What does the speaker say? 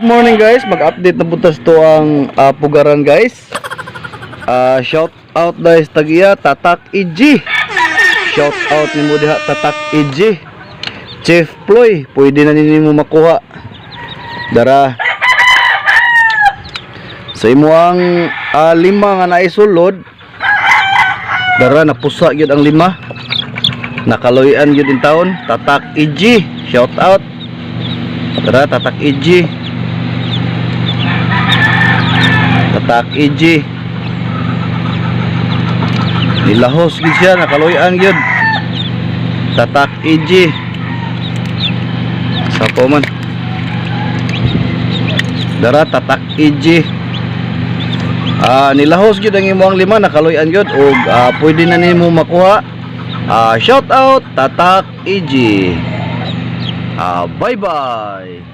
Good morning guys, mag-update na butas to ang pugaran guys. Shout out guys tagiya Tatak EG. Shout out ni mo diha Tatak EG. Chief Ploy, pwede na ninyo makuha. Dara. Sa imo ang lima nga naisulod. Dara napusa gyud ang lima. Nakaloyan gyud in taon. Tatak EG, shout out. Dara Tatak EG. Tatak EG. Nilahos gid siya, nakaloyan gyud. Tatak EG. Sapo man. Dara Tatak EG. Nilahos gyud ang imong lima, nakaloyan gyud ug pwede na nimo makuha. Shout out Tatak EG. Bye bye.